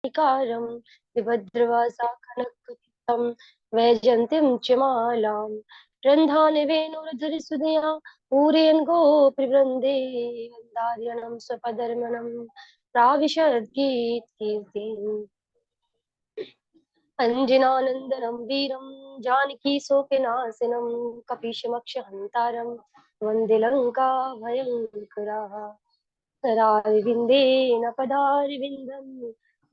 निकारं विभद्रवासा कनकचित्तं वैजयन्तीं च मालां रन्ध्रान् वेणुर्धरिसुधया पूरयन् गोपीवृन्दे वन्दार्यणं स्वपदर्मणं प्राविशद्गीतकीर्तिम् अञ्जनानन्दनं वीरं जानकी शोकनाशनं कपीशमक्षहन्तारं वन्दे लङ्काभयङ्करः करारविन्देन पदारविन्दं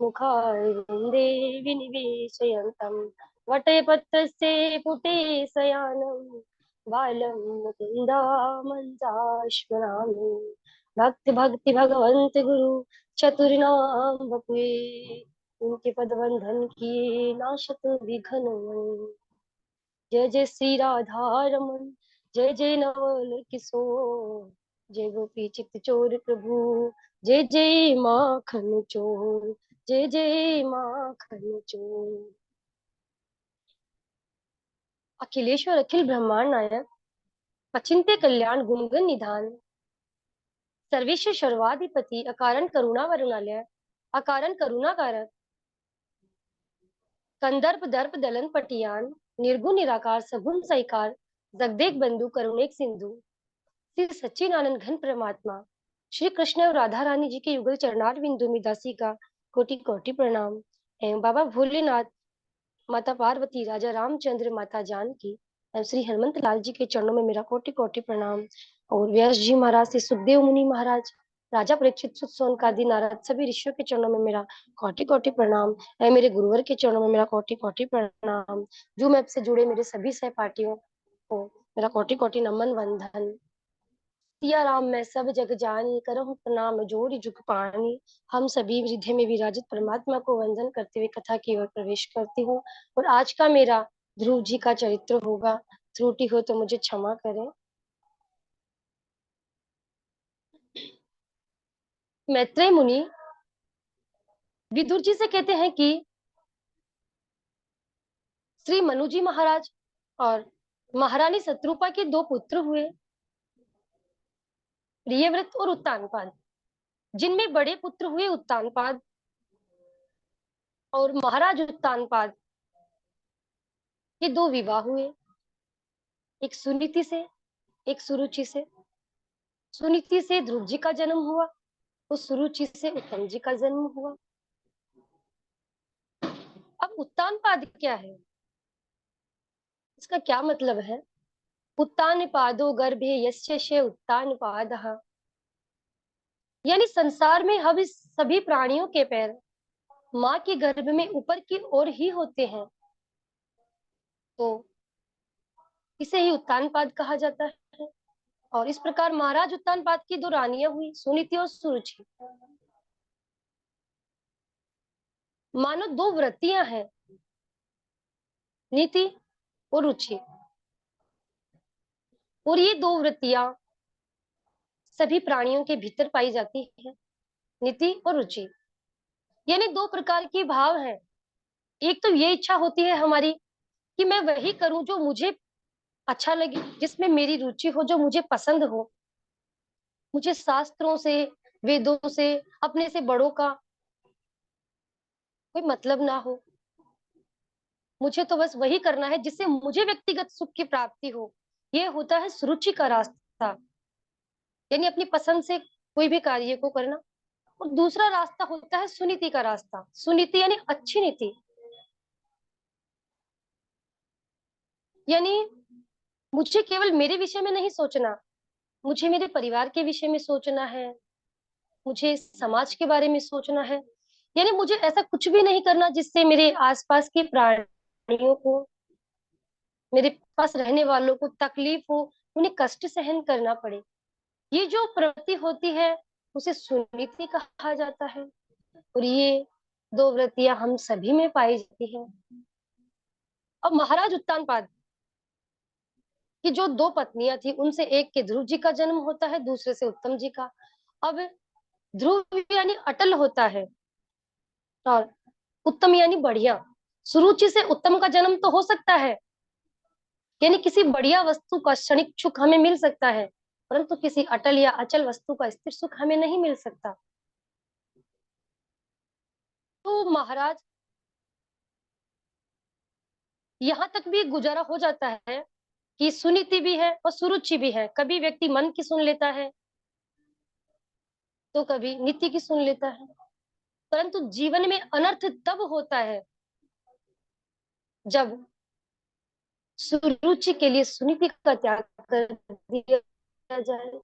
मुखारविन्दे विनिवेशयन्तं वटपत्रस्य पुटे शयानं बालं मुकुन्दामन्ताश्वनामि भक्ति भगवन्त गुरु चतुर्नाम बपुए उनके पद बंधन किए नाशत विघ्न। जय जय श्री राधा रमन, जय जय नवल किशोर, जय गोपी चित चोर प्रभु, जय जय माखन चोर, जय जय माखन चोर। अखिलेश्वर अखिल ब्रह्मांड नायक, अचिंत्य कल्याण गुणगण निधान, सर्वेश्वर सर्वाधिपति, अकारण करुणा वरुणालय, अकारण करुणा कारक, कंदर्प दर्प दलन पटियान, निर्गुण निराकार सगुण सैकार, जगदेक बंधु करुणेक सिंधु, श्री सच्चिदानंद घन परमात्मा श्री कृष्ण और राधा रानी जी के युगल चरणार बिंदु में दासी का कोटि कोटि प्रणाम। एवं बाबा भोलेनाथ, माता पार्वती, राजा रामचंद्र, माता जानकी एवं श्री हनुमंत लाल जी के चरणों में मेरा कोटि कोटि प्रणाम। और व्यास जी महाराज से सुखदेव मुनि महाराज, राजा परीक्षित, सुत सोनकादि नारद, सभी ऋषियों के चरणों में मेरा कोटि कोटि प्रणाम। है मेरे गुरुवर के चरणों में मेरा कोटि कोटि प्रणाम। जो मैप से जुड़े मेरे सभी सहपाठियों को मेरा कोटि कोटि नमन वंदन। सिया राम मैं सब जग जानी, करहु प्रणाम जोड़ जुग पानी। हम सभी हृदय में विराजित परमात्मा को वंदन करते हुए कथा की ओर प्रवेश करती हूँ। और आज का मेरा ध्रुव जी का चरित्र होगा, त्रुटि हो तो मुझे क्षमा करें। मैत्रेय मुनि विदुर जी से कहते हैं कि श्री मनु जी महाराज और महारानी शत्रुपा के दो पुत्र हुए, प्रियव्रत और उत्तानपाद। जिनमें बड़े पुत्र हुए उत्तानपाद, और महाराज उत्तानपाद के दो विवाह हुए, एक सुनीति से, एक सुरुचि से। सुनीति से ध्रुव जी का जन्म हुआ, उस सुरुचि से उत्तम जी का जन्म हुआ। अब उत्तानपाद क्या है, इसका क्या मतलब है? उत्तानपादो गर्भे यस्य उत्तानपादः, यानी संसार में हम इस सभी प्राणियों के पैर माँ के गर्भ में ऊपर की ओर ही होते हैं, तो इसे ही उत्तानपाद कहा जाता है। और इस प्रकार महाराज उत्तानपाद की दो रानियां हुई, सुनीति और सुरुचि। मानो दो वृत्तियां हैं, नीति और रुचि। और ये दो वृत्तियां सभी प्राणियों के भीतर पाई जाती है, नीति और रुचि। यानी दो प्रकार की भाव है। एक तो ये इच्छा होती है हमारी कि मैं वही करूं जो मुझे अच्छा लगे, जिसमें मेरी रुचि हो, जो मुझे पसंद हो। मुझे शास्त्रों से, वेदों से, अपने से बड़ों का कोई मतलब ना हो। मुझे तो बस वही करना है जिससे मुझे व्यक्तिगत सुख की प्राप्ति हो। ये होता है सुरुचि का रास्ता, यानी अपनी पसंद से कोई भी कार्य को करना। और दूसरा रास्ता होता है सुनीति का रास्ता। सुनीति यानी अच्छी नीति, यानी मुझे केवल मेरे विषय में नहीं सोचना, मुझे मेरे परिवार के विषय में सोचना है, मुझे समाज के बारे में सोचना है। यानी मुझे ऐसा कुछ भी नहीं करना जिससे मेरे आसपास के प्राणियों को, मेरे पास रहने वालों को तकलीफ हो, उन्हें कष्ट सहन करना पड़े। ये जो प्रवृत्ति होती है उसे सुनीति कहा जाता है। और ये दो वृत्तियां हम सभी में पाई जाती है। अब महाराज उत्तानपाद की जो दो पत्नियां थी, उनसे एक के ध्रुव जी का जन्म होता है, दूसरे से उत्तम जी का। अब ध्रुव यानी अटल होता है, और उत्तम यानी बढ़िया। सुरुचि से उत्तम का जन्म तो हो सकता है, यानी किसी बढ़िया वस्तु का क्षणिक सुख हमें मिल सकता है, परंतु किसी अटल या अचल वस्तु का स्थिर सुख हमें नहीं मिल सकता। तो महाराज यहाँ तक भी गुजारा हो जाता है कि सुनीति भी है और सुरुचि भी है। कभी व्यक्ति मन की सुन लेता है, तो कभी नीति की सुन लेता है। परंतु जीवन में अनर्थ तब होता है जब सुरुचि के लिए सुनीति का त्याग कर दिया जाए।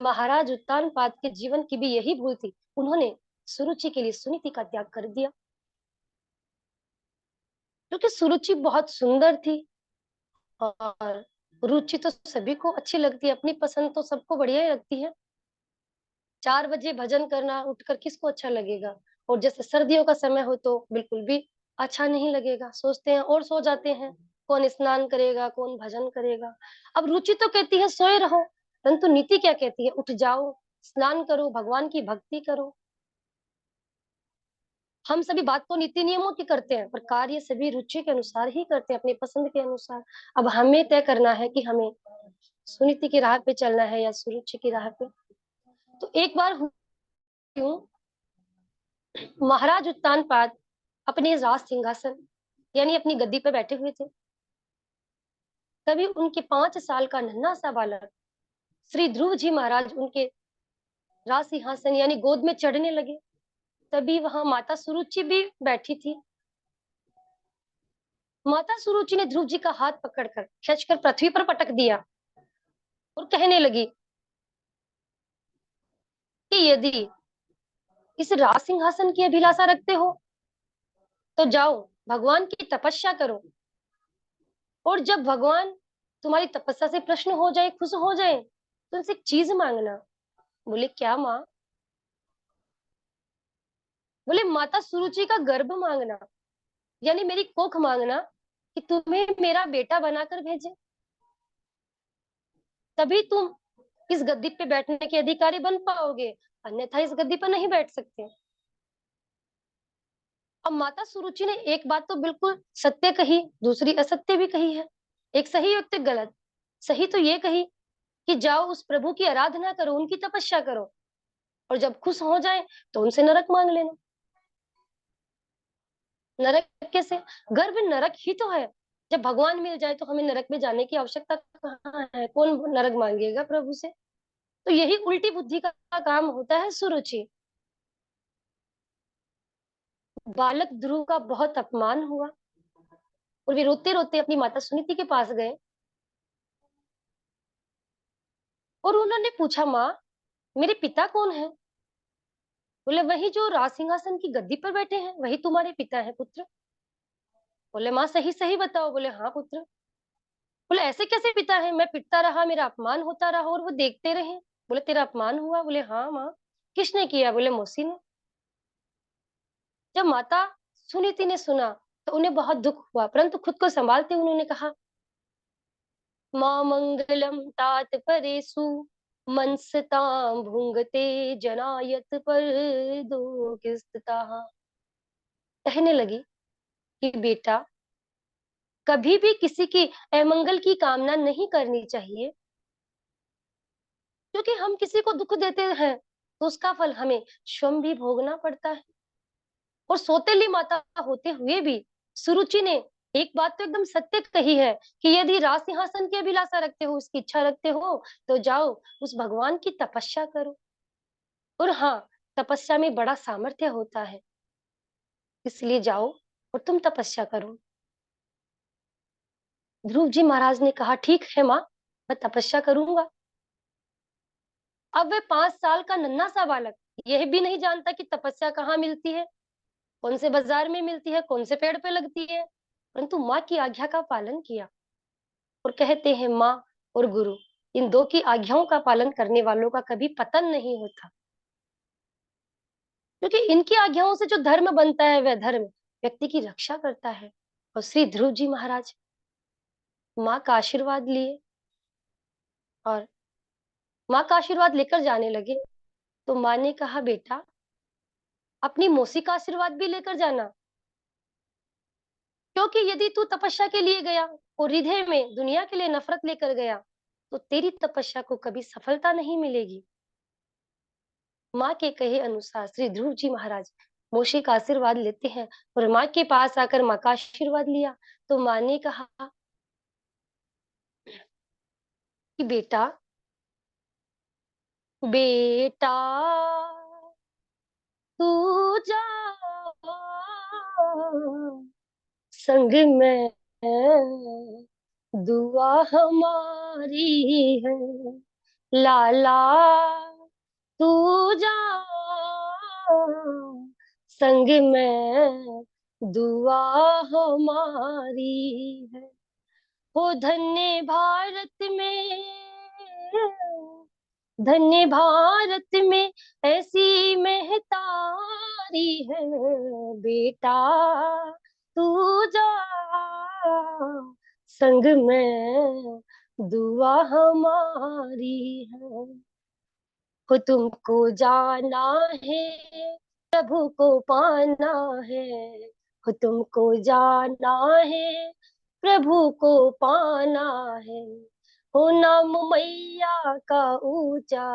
महाराज उत्तानपाद के जीवन की भी यही भूल थी। उन्होंने सुरुचि के लिए सुनीति का त्याग कर दिया, क्योंकि सुरुचि बहुत सुंदर थी और रुचि तो सभी को अच्छी लगती है। अपनी पसंद तो सबको बढ़िया ही लगती है। 4 बजे भजन करना उठकर किसको अच्छा लगेगा? और जैसे सर्दियों का समय हो तो बिल्कुल भी अच्छा नहीं लगेगा। सोचते हैं और सो जाते हैं। कौन स्नान करेगा, कौन भजन करेगा? अब रुचि तो कहती है सोए रहो, परंतु नीति क्या कहती है? उठ जाओ, स्नान करो, भगवान की भक्ति करो। हम सभी बात तो नीति नियमों की करते हैं, पर कार्य सभी रुचि के अनुसार ही करते हैं, अपनी पसंद के अनुसार। अब हमें तय करना है कि हमें सुनीति की राह पे चलना है या सुरुचि की राह पे। तो एक बार क्यों महाराज उत्तानपाद अपने राज सिंहासन यानी अपनी गद्दी पर बैठे हुए थे। तभी उनके 5 साल का नन्हा सा बालक श्री ध्रुव जी महाराज उनके राज सिंहासन यानी गोद में चढ़ने लगे। तभी वहां माता सुरुचि भी बैठी थी। माता सुरुचि ने ध्रुव जी का हाथ पकड़कर खींचकर पृथ्वी पर पटक दिया और कहने लगी कि यदि इस राज सिंहासन की अभिलाषा रखते हो तो जाओ भगवान की तपस्या करो, और जब भगवान तुम्हारी तपस्या से प्रश्न हो जाए, खुश हो जाए, तो उनसे एक चीज मांगना। बोले क्या माँ? बोले माता सुरुचि का गर्भ मांगना, यानी मेरी कोख मांगना, कि तुम्हें मेरा बेटा बनाकर भेजे, तभी तुम इस गद्दी पे बैठने के अधिकारी बन पाओगे, अन्यथा इस गद्दी पर नहीं बैठ सकते। अब माता सुरुचि ने एक बात तो बिल्कुल सत्य कही, दूसरी असत्य भी कही है। एक सही और एक गलत। सही तो ये कही कि जाओ उस प्रभु की आराधना करो, उनकी तपस्या करो, और जब खुश हो जाए तो उनसे नरक मांग लेना। नरक कैसे? गर्भ नरक ही तो है। जब भगवान मिल जाए तो हमें नरक में जाने की आवश्यकता कहाँ है? कौन नरक मांगेगा प्रभु से? तो यही उल्टी बुद्धि का काम होता है सुरुचि। बालक ध्रुव का बहुत अपमान हुआ और वे रोते रोते अपनी माता सुनीति के पास गए और उन्होंने पूछा, माँ मेरे पिता कौन है? बोले वही जो राज सिंहासन की गद्दी पर बैठे हैं, वही तुम्हारे पिता है पुत्र। बोले माँ सही सही बताओ। बोले हाँ पुत्र। बोले ऐसे कैसे पिता है? मैं पिटता रहा, मेरा अपमान होता रहा और वो देखते रहे। बोले तेरा अपमान हुआ? बोले हाँ माँ। किसने किया? बोले मौसी ने। जब माता सुनीति ने सुना तो उन्हें बहुत दुख हुआ, परंतु खुद को संभालते उन्होंने कहा, माँ मंगलम तात परेसु मनसतां भुंगते जनायत पर दो किस्तता। कहने लगी कि बेटा कभी भी किसी की अमंगल की कामना नहीं करनी चाहिए, क्योंकि हम किसी को दुख देते हैं तो उसका फल हमें स्वयं भी भोगना पड़ता है। और सौतेली माता होते हुए भी सुरुचि ने एक बात तो एकदम सत्य कही है कि यदि राज सिंहासन की अभिलाषा रखते हो, उसकी इच्छा रखते हो, तो जाओ उस भगवान की तपस्या करो। और हाँ, तपस्या में बड़ा सामर्थ्य होता है, इसलिए जाओ और तुम तपस्या करो। ध्रुव जी महाराज ने कहा ठीक है माँ, मैं तपस्या करूंगा। अब वे 5 साल का नन्हा सा बालक यह भी नहीं जानता कि तपस्या कहाँ मिलती है, कौन से बाजार में मिलती है, कौन से पेड़ पे लगती है, परंतु माँ की आज्ञा का पालन किया। और कहते हैं माँ और गुरु, इन दो की आज्ञाओं का पालन करने वालों का कभी पतन नहीं होता, क्योंकि इनकी आज्ञाओं से जो धर्म बनता है वह धर्म व्यक्ति की रक्षा करता है। और श्री ध्रुव जी महाराज माँ का आशीर्वाद लिए और माँ का आशीर्वाद लेकर जाने लगे, तो माँ ने कहा बेटा अपनी मौसी का आशीर्वाद भी लेकर जाना, क्योंकि यदि तू तपस्या के लिए गया और हृदय में दुनिया के लिए नफरत लेकर गया तो तेरी तपस्या को कभी सफलता नहीं मिलेगी। माँ के कहे अनुसार श्री ध्रुव जी महाराज मोशे का आशीर्वाद लेते हैं और माँ के पास आकर माँ का आशीर्वाद लिया, तो माँ ने कहा कि बेटा, बेटा तू जा संग में दुआ हमारी है, लाला तू जा संग में दुआ हमारी है। हो धन्य भारत में, धन्य भारत में ऐसी महतारी है, बेटा तू जा संग में दुआ हमारी है। हो तुमको जाना है, प्रभु को पाना है, हो तुमको जाना है, प्रभु को पाना है, हो नाम मैया का ऊंचा